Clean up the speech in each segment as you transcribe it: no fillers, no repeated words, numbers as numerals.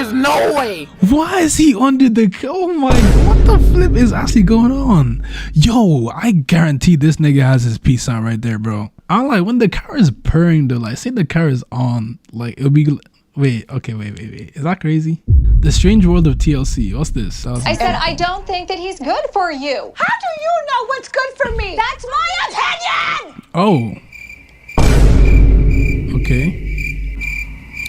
There's no way. Why is he under the... Oh my God, what the flip is actually going on? Yo, I guarantee this nigga has his peace sign right there, bro. I'm like, when the car is purring though, like say the car is on, like it'll be... Wait. Is that crazy? The Strange World of TLC. What's this? I said I don't think that he's good for you. How do you know what's good for me? That's my opinion! Oh. Okay.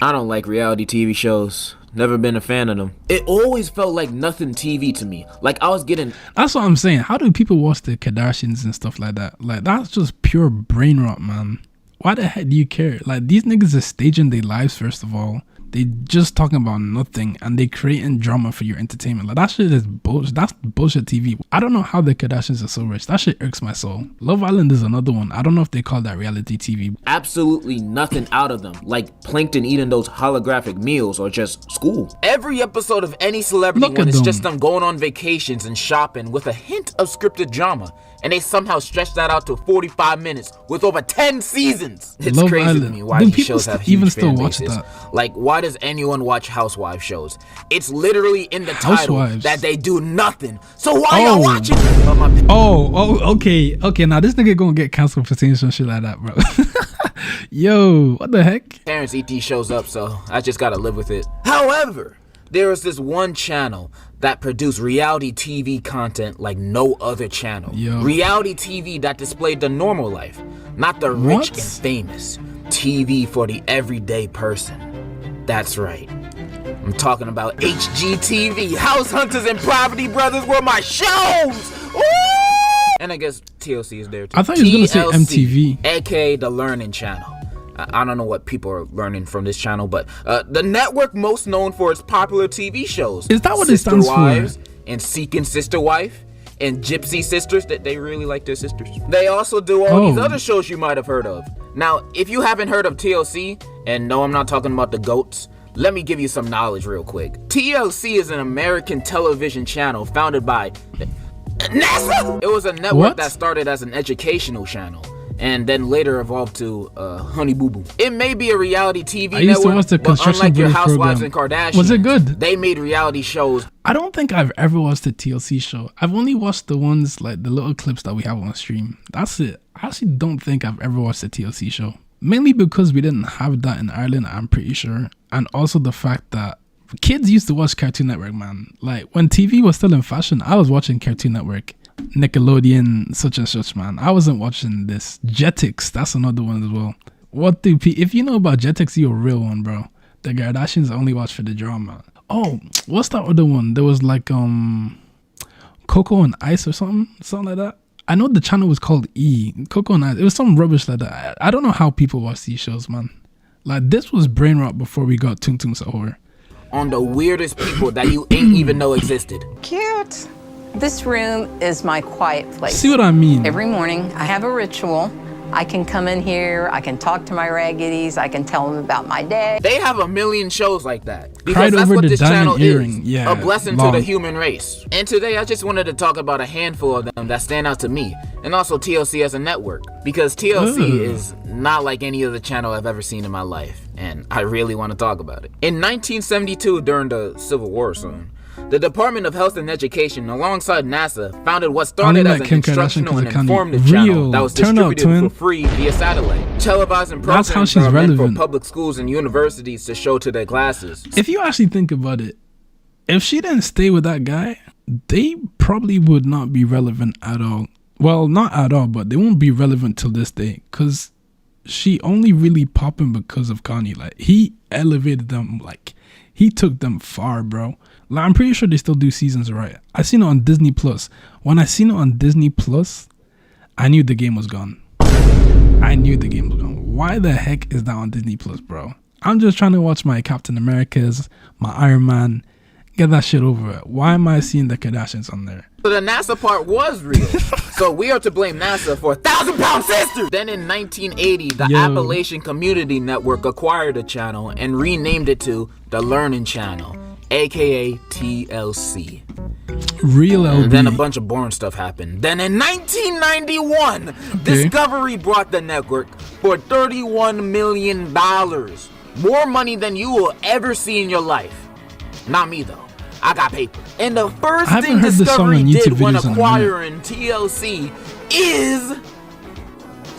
I don't like reality TV shows. Never been a fan of them. It always felt like nothing TV to me. Like I was getting... That's what I'm saying. How do people watch the Kardashians and stuff like that? Like that's just pure brain rot, man. Why the heck do you care? Like these niggas are staging their lives first of all. They just talking about nothing and they creating drama for your entertainment. Like that shit is bullshit. That's bullshit TV. I don't know how the Kardashians are so rich. That shit irks my soul. Love Island is another one. I don't know if they call that reality TV. Absolutely nothing out of them. Like Plankton eating those holographic meals or just school. Every episode of any celebrity one is just them going on vacations and shopping with a hint of scripted drama. And they somehow stretch that out to 45 minutes with over 10 seasons. It's Love crazy Island. to me why Do these people shows have even huge still fan watch bases. that? Like, why does anyone watch housewife shows? It's literally in the Housewives. title that they do nothing. So why y'all watching? Okay. Now this nigga gonna get canceled for saying some shit like that, bro. Yo, what the heck? Parents eat these shows up, so I just gotta live with it. However, there is this one channel that produced reality TV content like no other channel. Yo. Reality TV that displayed the normal life, not the rich and famous. TV for the everyday person. That's right. I'm talking about HGTV. House Hunters and Poverty Brothers were my shows! Ooh! And I guess TLC is there too. I thought you was gonna say MTV. AKA the Learning Channel. I don't know what people are learning from this channel, but the network most known for its popular TV shows. Is that what it stands for? Wives and Seeking Sister Wife and Gypsy Sisters, that they really like their sisters. They also do all these other shows you might have heard of. Now, if you haven't heard of TLC, and no, I'm not talking about the GOATs, let me give you some knowledge real quick. TLC is an American television channel founded by NASA! It was a network that started as an educational channel and then later evolved to Honey Boo Boo. It may be a reality TV network, but unlike your Housewives and Kardashians, was it good? They made reality shows. I don't think I've ever watched a TLC show. I've only watched the ones, like the little clips that we have on stream. That's it. I actually don't think I've ever watched a TLC show. Mainly because we didn't have that in Ireland, I'm pretty sure. And also the fact that kids used to watch Cartoon Network, man. Like when TV was still in fashion, I was watching Cartoon Network. Nickelodeon, such and such, man. I wasn't watching this. Jetix, that's another one as well. If you know about Jetix, you're a real one, bro. The Kardashians only watch for the drama. Oh, what's that other one? There was like Cocoa and Ice or something like that. I know the channel was called Cocoa and Ice. It was some rubbish like that. I don't know how people watch these shows, man. Like this was brain rot before we got Tung Tung Sahur. On the weirdest people that you ain't even know existed. Cute. This room is my quiet place. See what I mean? Every morning, I have a ritual. I can come in here, I can talk to my raggedies, I can tell them about my day. They have a million shows like that. Because Cried that's over what the this diamond channel earring. is. Yeah, a blessing long. to the human race. And today I just wanted to talk about a handful of them that stand out to me. And also TLC as a network. Because TLC is not like any other channel I've ever seen in my life. And I really want to talk about it. In 1972, during the Civil War or something, the Department of Health and Education, alongside NASA, founded what started as an instructional and informative channel that was distributed for free via satellite, televising programs that are meant for public schools and universities to show to their classes. If you actually think about it, if she didn't stay with that guy, they probably would not be relevant at all. Well, not at all, but they won't be relevant till this day, because she only really popping because of Kanye. Like, he elevated them, like, he took them far, bro. Like, I'm pretty sure they still do seasons, right? I seen it on Disney Plus. When I seen it on Disney Plus, I knew the game was gone. Why the heck is that on Disney Plus, bro? I'm just trying to watch my Captain Americas, my Iron Man, get that shit over it. Why am I seeing the Kardashians on there? So the NASA part was real. So we are to blame NASA for 1,000-pound sisters. Then in 1980, the Appalachian Community Network acquired the channel and renamed it to the Learning Channel, aka TLC. Real LB. And then a bunch of boring stuff happened. Then in 1991, Discovery brought the network for $31 million. More money than you will ever see in your life. Not me though. I got paper. And the first I haven't thing heard this song Discovery on YouTube did when videos in a minute. acquiring TLC is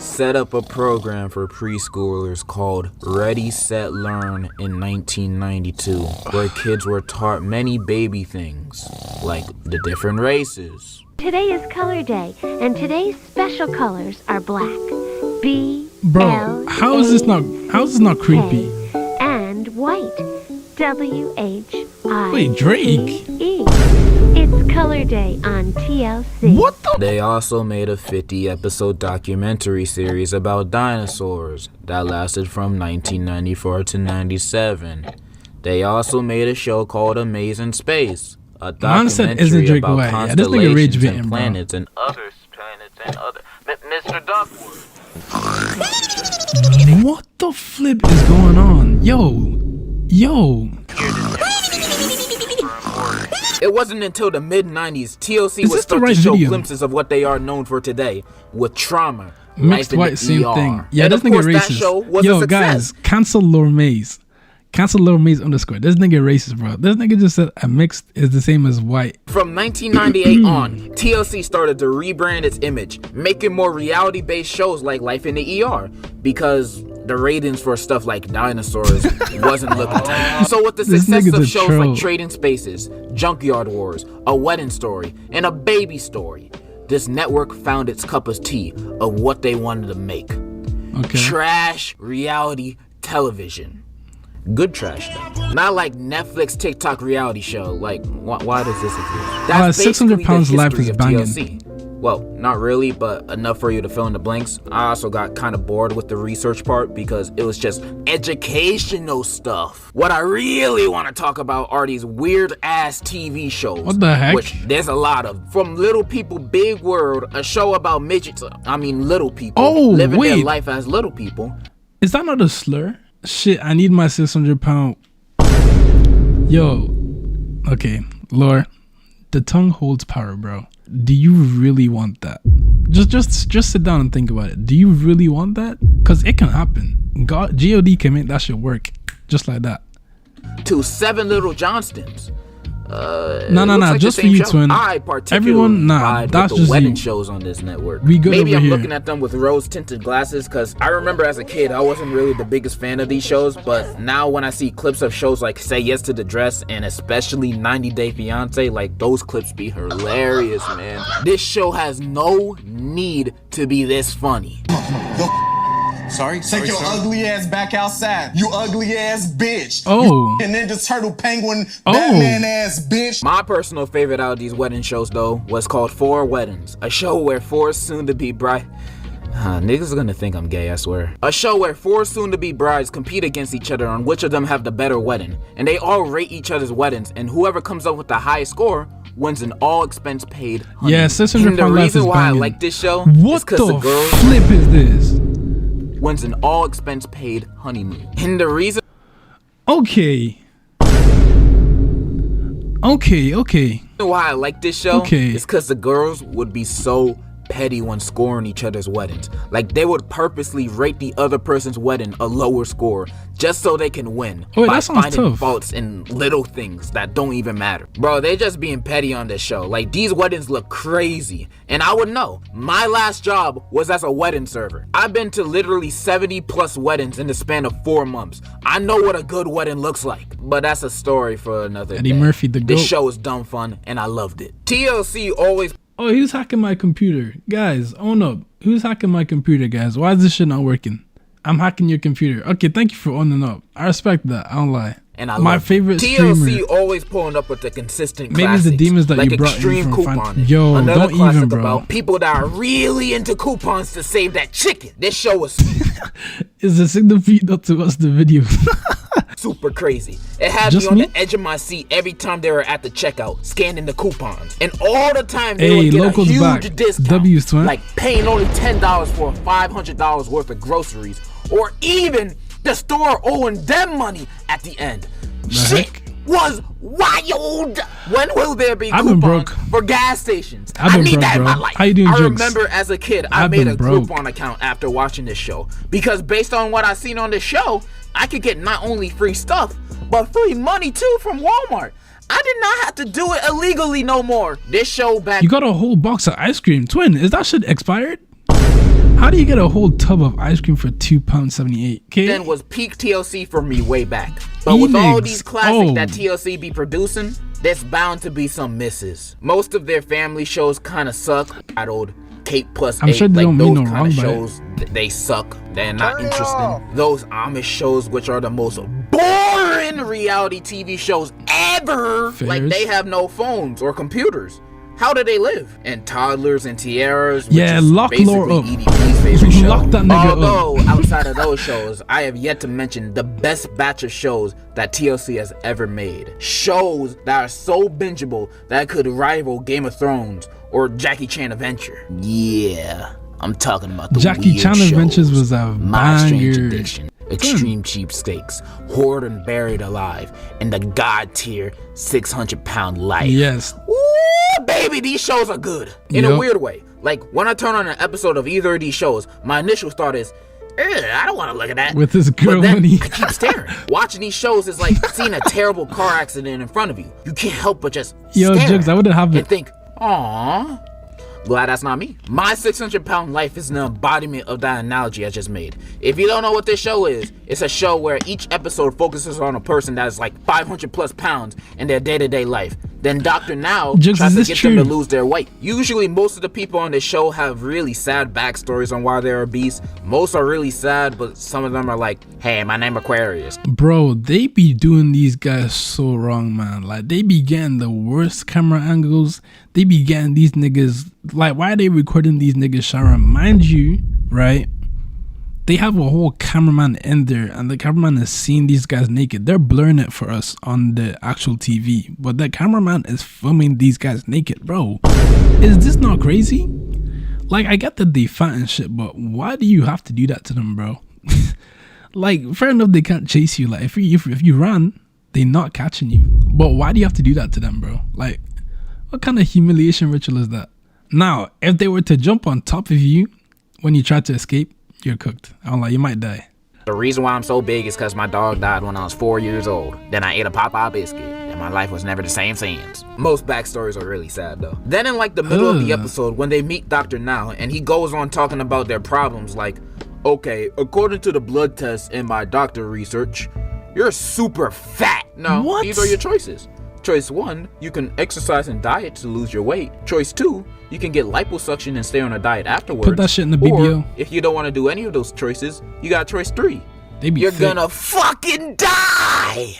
set up a program for preschoolers called Ready, Set, Learn in 1992, where kids were taught many baby things, like the different races. Today is color day, and today's special colors are black, B, Bro, L, how is this not creepy? and white, W, H, I, Wait, Drake? E. It's color day on TLC. What the? They also made a 50-episode documentary series about dinosaurs that lasted from 1994 to 97. They also made a show called Amazing Space, a Man said, "Isn't documentary Drake about white?" Yeah, this nigga rage constellations baiting, and bro. planets and other planets and other. Mr. Duckworth. What the flip is going on? Yo. It wasn't until the mid-90s TLC Is would this the start right to show video? glimpses of what they are known for today, with Trauma, Mixed Life in white, the same ER. thing. Yeah, And this of nigga course, that racist. show was a Yo, success. guys, cancel Lord Maze. Cancel Lord Maze _ This nigga racist, bro. This nigga just said a mixed is the same as white. From 1998 on, TLC started to rebrand its image, making more reality-based shows like Life in the ER, because the ratings for stuff like dinosaurs wasn't looking tight. So with the This success nigga's of a shows troll. like Trading Spaces, Junkyard Wars, A Wedding Story, and A Baby Story, this network found its cup of tea of what they wanted to make. Okay. Trash reality television. Good trash though. Not like Netflix TikTok reality show. Like, why does this exist? That's 600 basically pounds the life history is of banging. TLC. Well, not really, but enough for you to fill in the blanks. I also got kind of bored with the research part because it was just educational stuff. What I really want to talk about are these weird ass TV shows. What the heck? Which there's a lot of. From Little People Big World, a show about midgets. I mean little people Oh, living their wait. life as little people. Is that not a slur? Shit, I need my 600 pound. Yo. Okay, Lore. The tongue holds power, bro. Do you really want that? Just sit down and think about it. Do you really want that? Cause it can happen. God can make that shit work. Just like that. To 7 Little Johnstons. No, It looks like the just for same you, show. twin. I particularly Everyone, nah, vibe with that's the just wedding you. shows on this network. We good Maybe over I'm here. looking at them with rose-tinted glasses because I remember as a kid I wasn't really the biggest fan of these shows, but now when I see clips of shows like Say Yes to the Dress and especially 90 Day Fiancé, like those clips be hilarious, man. This show has no need to be this funny. Sorry? Take your ugly ass back outside. You ugly ass bitch. Oh. You Ninja Turtle Penguin Batman ass bitch. My personal favorite out of these wedding shows, though, was called Four Weddings, a show where four soon-to-be brides... niggas are gonna think I'm gay, I swear. A show where four soon-to-be brides compete against each other on which of them have the better wedding, and they all rate each other's weddings, and whoever comes up with the highest score wins an all-expense-paid honeymoon. Yeah, 600 And the pound life reason is why I banging. like this show What is because the the girl flip is this? wins an all-expense-paid honeymoon. And the reason Okay. why I like this show Okay. is because the girls would be so petty when scoring each other's weddings. Like, they would purposely rate the other person's wedding a lower score just so they can win Wait, by that sounds finding tough. faults in little things that don't even matter. Bro, they just being petty on this show. Like, these weddings look crazy. And I would know. My last job was as a wedding server. I've been to literally 70 plus weddings in the span of 4 months. I know what a good wedding looks like. But that's a story for another Eddie day. Murphy, the This GOAT. show was dumb fun, and I loved it. TLC always Oh, he was hacking my computer. Guys, own up. Who's hacking my computer, guys? Why is this shit not working? I'm hacking your computer. Okay, thank you for owning up. I respect that. I don't lie. and I My loved it. favorite TLC streamer. always pulling up with the consistent Maybe it's the classics, demons that like you brought in Extreme from Fan- Couponing. Yo, Another don't classic even, bro. about people that are really into coupons to save that chicken. This show was Is the signal feed up to us the video? super crazy. It had Just me on me? the edge of my seat every time they were at the checkout scanning the coupons, and all the time they Hey, would get locals a huge back. discount, W's, twin. like paying only $10 for $500 worth of groceries, or even the store owing them money at the end. Shit heck? was wild. When will there be I've been coupons broke. for gas stations? I've I been need broke, that in bro. my life. How you doing, I Jukes? remember as a kid, I I've made been a broke. Groupon account after watching this show because based on what I seen on this show, I could get not only free stuff but free money too from Walmart. I did not have to do it illegally no more. This show back. You got a whole box of ice cream. Twin, is that shit expired? How do you get a whole tub of ice cream for £2.78? Okay. Then was peak TLC for me way back. But with all these classics that TLC be producing, there's bound to be some misses. Most of their family shows kind of suck. That old Kate plus I'm 8, sure they like don't mean those no kind wrong of by shows, they suck. They're not interesting. Those Amish shows, which are the most boring reality TV shows ever, like they have no phones or computers. How do they live? And Toddlers and Tiaras, which is lock Lore basically up. EDP's favorite show. Lock that nigga Although, up. outside of those shows, I have yet to mention the best batch of shows that TLC has ever made. Shows that are so bingeable that could rival Game of Thrones or Jackie Chan Adventure. Yeah, I'm talking about the Jackie weird Chan shows. Adventures was a My Strange banger. Addiction, Extreme Cheapstakes, Hoard and Buried Alive, and the God tier 600-pound Life. Yes. Ooh, baby, these shows are good. In a weird way. Like, when I turn on an episode of either of these shows, my initial thought is, I don't want to look at that. With this girl but then money. I keep staring. Watching these shows is like seeing a terrible car accident in front of you. You can't help but just stare Jokes, I wouldn't have and it. think, aww. Glad that's not me. My 600-pound life is an embodiment of that analogy I just made. If you don't know what this show is, it's a show where each episode focuses on a person that is like 500 plus pounds in their day-to-day life. Then Dr. Now Jokes, tries is to this get true? them to lose their weight. Usually most of the people on this show have really sad backstories on why they're obese. Most are really sad, but some of them are like, hey, my name Aquarius. Bro, they be doing these guys so wrong, man. Like, they be getting the worst camera angles. They be getting these niggas, like, why are they recording these niggas showering? Mind you, right, they have a whole cameraman in there, and the cameraman is seeing these guys naked. They're blurring it for us on the actual TV, but the cameraman is filming these guys naked, bro. Is this not crazy? Like, I get that they fat and shit, but why do you have to do that to them, bro? Like, fair enough, they can't chase you. Like, if you run, they're not catching you. But why do you have to do that to them, bro? Like, what kind of humiliation ritual is that? Now, if they were to jump on top of you when you try to escape, you're cooked. I'm like, you might die. The reason why I'm so big is because my dog died when I was 4 years old. Then I ate a Popeye biscuit, and my life was never the same since. Most backstories are really sad, though. Then in like the middle of the episode, when they meet Dr. Now, and he goes on talking about their problems, like, okay, according to the blood test and my doctor research, you're super fat. No, these are your choices. Choice 1, you can exercise and diet to lose your weight. Choice 2, you can get liposuction and stay on a diet afterwards. Put that shit in the BBL. Or, if you don't want to do any of those choices, you got choice 3. You're gonna fucking die!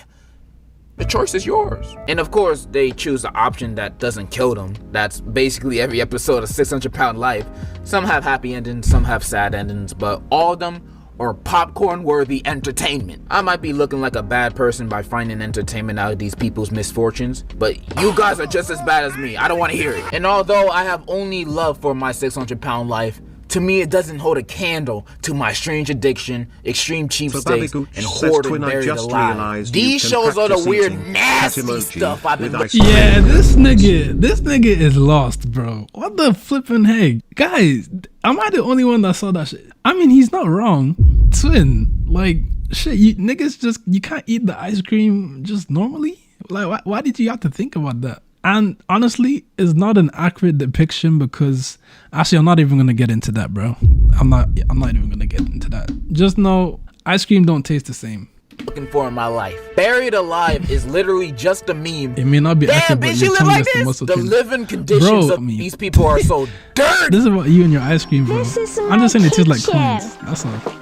The choice is yours. And of course, they choose the option that doesn't kill them. That's basically every episode of 600-Pound Life. Some have happy endings, some have sad endings, but all of them or popcorn-worthy entertainment. I might be looking like a bad person by finding entertainment out of these people's misfortunes, but you guys are just as bad as me. I don't want to hear it. And although I have only love for my 600-Pound Life, to me it doesn't hold a candle to My Strange Addiction, Extreme Cheapstakes, and Hoard and Buried Alive. These shows are the weird, nasty stuff I've been looking for. Yeah, this nigga is lost, bro. What the flipping heck? Guys, am I the only one that saw that shit? I mean, he's not wrong. Twin, like, shit, you niggas just, you can't eat the ice cream just normally? Like, why did you have to think about that? And honestly, it's not an accurate depiction because, actually, I'm not even gonna get into that, bro. I'm not even gonna get into that. Just know, ice cream don't taste the same. Looking for in my life. Buried Alive is literally just a meme. It may not be Damn, accurate, but bitch, your you live tongue like has the this? muscle The tone. living conditions of these people are so dirty. This is about you and your ice cream, bro. This is I'm just saying it tastes like kitchen. coins. That's all.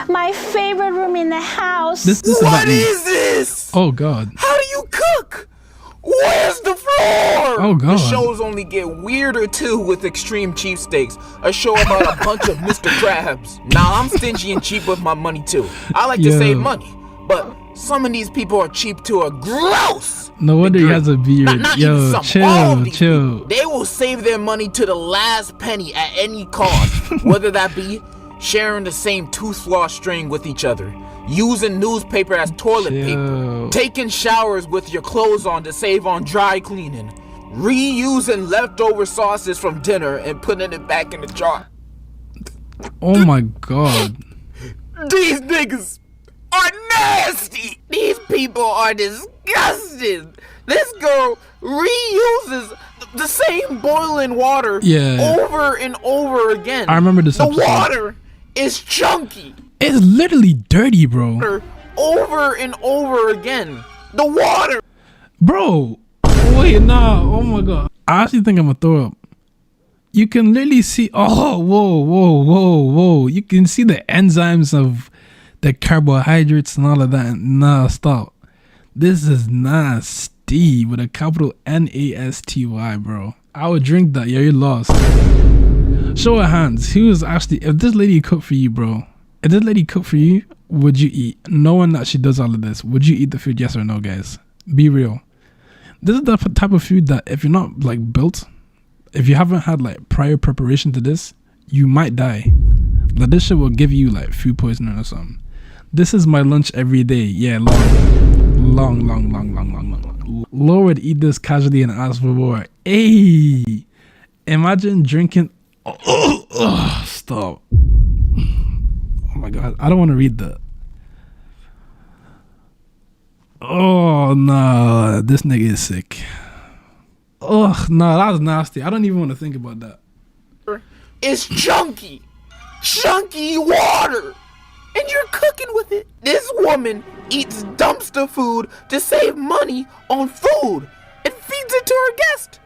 My favorite room in the house. This is What about me. is this? Oh God. How do you cook? Where's the floor? Oh, God. The shows only get weirder too with Extreme Cheapstakes, a show about a bunch of Mr. Krabs. Now I'm stingy and cheap with my money too. I like to save money, but some of these people are cheap to a gross. No wonder he has a beard. Not even Yo, some, all of chill, these chill. people. They will save their money to the last penny at any cost, whether that be sharing the same tooth floss string with each other, using newspaper as toilet paper, taking showers with your clothes on to save on dry cleaning, reusing leftover sauces from dinner and putting it back in the jar. Oh my God. These niggas are nasty. These people are disgusting. This girl reuses the same boiling water over and over again. I remember this episode. The water is chunky. It's literally dirty, bro. Over and over again. The water. Bro. Wait, nah. Oh my god. I actually think I'm gonna throw up. You can literally see. Oh, whoa. You can see the enzymes of the carbohydrates and all of that. Nah, stop. This is nasty with a capital Nasty, bro. I would drink that. Yeah, you're lost. Show of hands. Who is actually, if this lady cooked for you, bro, if this lady cooked for you, would you eat? Knowing that she does all of this, would you eat the food? Yes or no, guys? Be real. This is the type of food that if you're not like built, if you haven't had like prior preparation to this, you might die. Like this shit will give you like food poisoning or something. This is my lunch every day. Yeah, long. Lord would eat this casually and ask for more. Hey, imagine drinking. Stop. Oh my god, I don't want to read that. Oh no, this nigga is sick. Oh no, that was nasty. I don't even want to think about that. It's chunky water, and you're cooking with it. This woman eats dumpster food to save money on food and feeds it to her guest.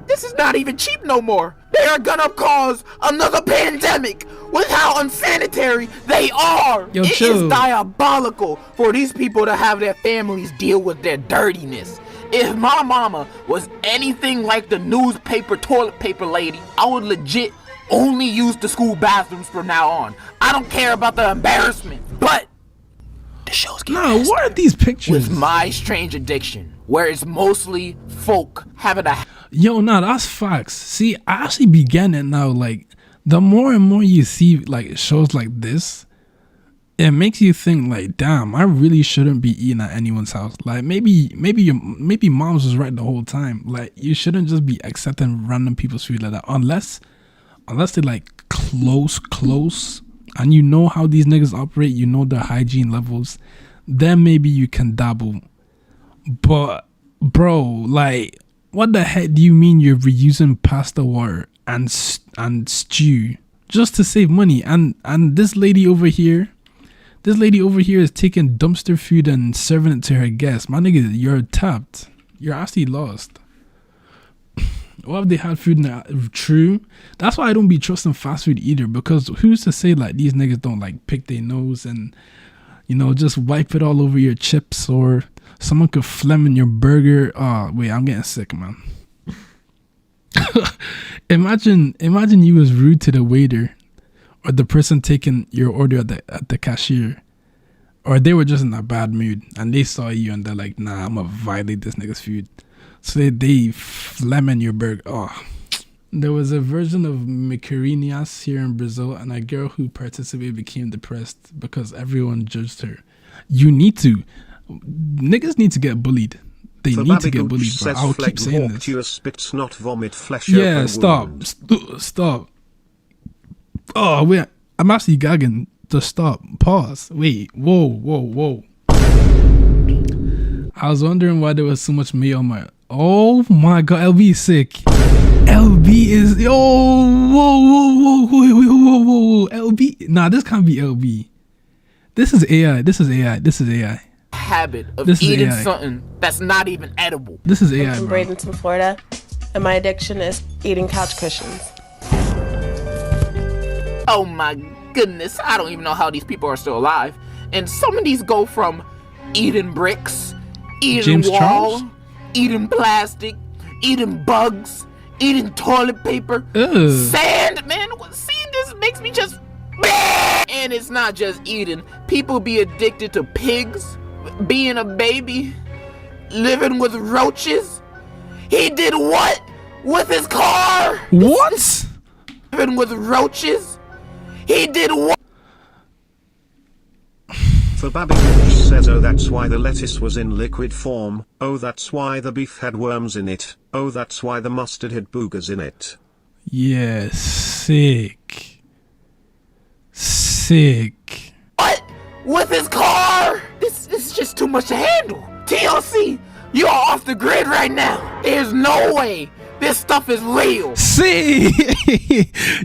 This is not even cheap no more. They are gonna cause another pandemic with how unsanitary they are. Yo, it chill. is diabolical for these people to have their families deal with their dirtiness. If my mama was anything like the newspaper toilet paper lady, I would legit only use the school bathrooms from now on. I don't care about the embarrassment, but the show's getting No, what are these pictures? with my strange addiction, where it's mostly folk having a... Yo, nah, that's facts. See, I actually be getting it now. Like, the more and more you see like shows like this, it makes you think like, damn, I really shouldn't be eating at anyone's house. Like maybe moms was right the whole time. Like you shouldn't just be accepting random people's food like that unless they're like close and you know how these niggas operate, you know their hygiene levels, then maybe you can dabble. But bro, like what the heck do you mean you're reusing pasta water and stew just to save money? And this lady over here is taking dumpster food and serving it to her guests. My nigga, you're tapped. You're actually lost. What if they had food in the true? That's why I don't be trusting fast food either, because who's to say like these niggas don't like pick their nose and, you know, just wipe it all over your chips, or someone could phlegm in your burger. Oh wait, I'm getting sick, man. Imagine you was rude to the waiter or the person taking your order at the cashier, or they were just in a bad mood and they saw you and they're like, nah, I'm gonna violate this nigga's food. So they phlegm in your burger. Oh, there was a version of Macarinias here in Brazil, and a girl who participated became depressed because everyone judged her. You need to. Niggas need to get bullied. They need to get bullied, bro. I'll keep saying this. You spits not vomit flesh. Yeah, stop. Oh, wait. I'm actually gagging. Just stop. Pause. Wait. Whoa. I was wondering why there was so much mayo on my... Oh my god, LB is sick. LB is... Whoa. LB... Nah, this can't be LB. This is AI. Habit of eating something that's not even edible. This is AI, I'm from bro. Bradenton, Florida, and my addiction is eating couch cushions. Oh my goodness, I don't even know how these people are still alive. And some of these go from eating bricks, eating James wall, Charles? eating plastic, eating bugs, eating toilet paper, Ugh. sand. Man, seeing this makes me just... And it's not just eating. People be addicted to pigs, being a baby, living with roaches. He did what with his car? What? Living with roaches. He did what? For Babby says, oh that's why the lettuce was in liquid form, oh that's why the beef had worms in it, oh that's why the mustard had boogers in it. Yeah, sick. What with his car? This is just too much to handle. TLC, You are off the grid right now. There's no way this stuff is real. See,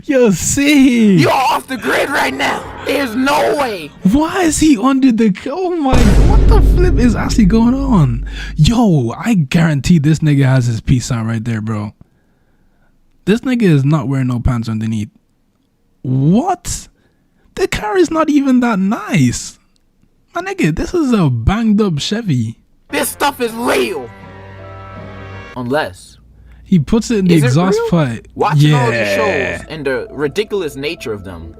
yo, see. You are off the grid right now. There's no way. Why is he under the? Oh my! What the flip is actually going on? Yo, I guarantee this nigga has his peace out right there, bro. This nigga is not wearing no pants underneath. What? The car is not even that nice, my nigga. This is a banged up Chevy. This stuff is real. Unless he puts it in the exhaust pipe. Watching all these shows and the ridiculous nature of them.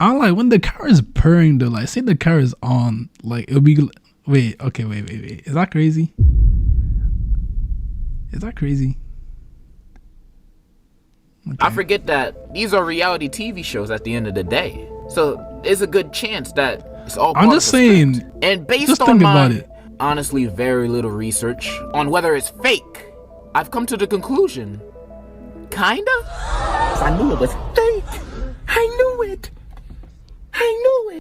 I like when the car is purring though. Like, say the car is on, like it'll be. Wait. Is that crazy? Is that crazy? Okay. I forget that these are reality TV shows at the end of the day, so there's a good chance that it's all. I'm just saying. And based just on think my about it. honestly very little research on whether it's fake, I've come to the conclusion, kinda. I knew it was fake. I knew it.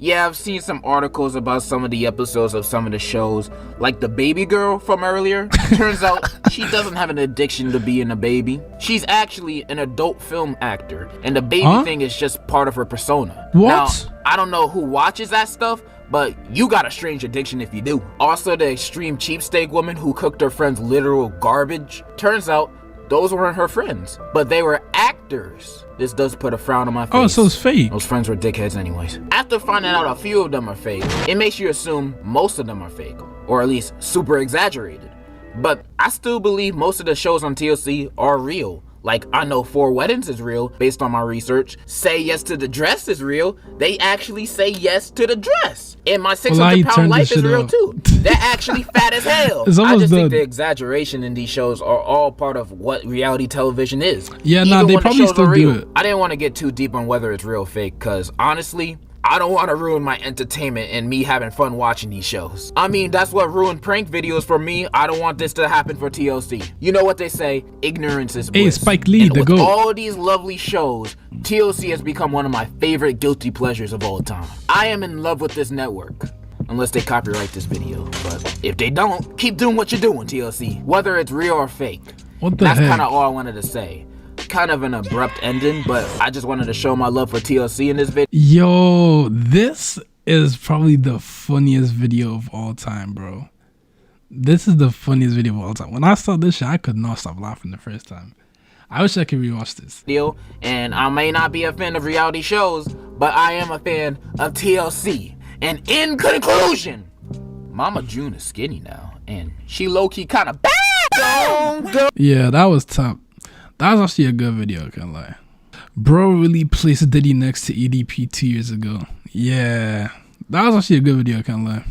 Yeah, I've seen some articles about some of the episodes of some of the shows, like the baby girl from earlier. Turns out she doesn't have an addiction to being a baby. She's actually an adult film actor, and the baby thing is just part of her persona. What? Now, I don't know who watches that stuff, but you got a strange addiction if you do. Also, the extreme cheapsteak woman who cooked her friends literal garbage. Turns out those weren't her friends, but they were actors. This does put a frown on my face. Oh, so it's fake. Those friends were dickheads anyways. After finding out a few of them are fake, it makes you assume most of them are fake, or at least super exaggerated. But I still believe most of the shows on TLC are real. Like, I know 4 Weddings is real based on my research. Say Yes to the Dress is real. They actually say yes to the dress. And My 600-Pound Life is real too. They're actually fat as hell. I just think the exaggeration in these shows are all part of what reality television is. Yeah, nah, they probably still do it. I didn't want to get too deep on whether it's real or fake, because honestly, I don't want to ruin my entertainment and me having fun watching these shows. I mean, that's what ruined prank videos for me. I don't want this to happen for TLC. You know what they say, ignorance is bliss. Hey, Spike Lee, the GOAT. With all these lovely shows, TLC has become one of my favorite guilty pleasures of all time. I am in love with this network. Unless they copyright this video. But if they don't, keep doing what you're doing, TLC. Whether it's real or fake. What the That's heck? kind of all I wanted to say. Kind of an abrupt ending, but I just wanted to show my love for TLC in this video. Yo, this is probably the funniest video of all time, bro. This is the funniest video of all time. When I saw this shit, I could not stop laughing the first time. I wish I could rewatch this. And I may not be a fan of reality shows, but I am a fan of TLC. And in conclusion, Mama June is skinny now, and she low-key kind of bad. Yeah, that was top. That was actually a good video, I can't lie. Bro really placed Diddy next to EDP 2 years ago. Yeah, that was actually a good video, I can't lie.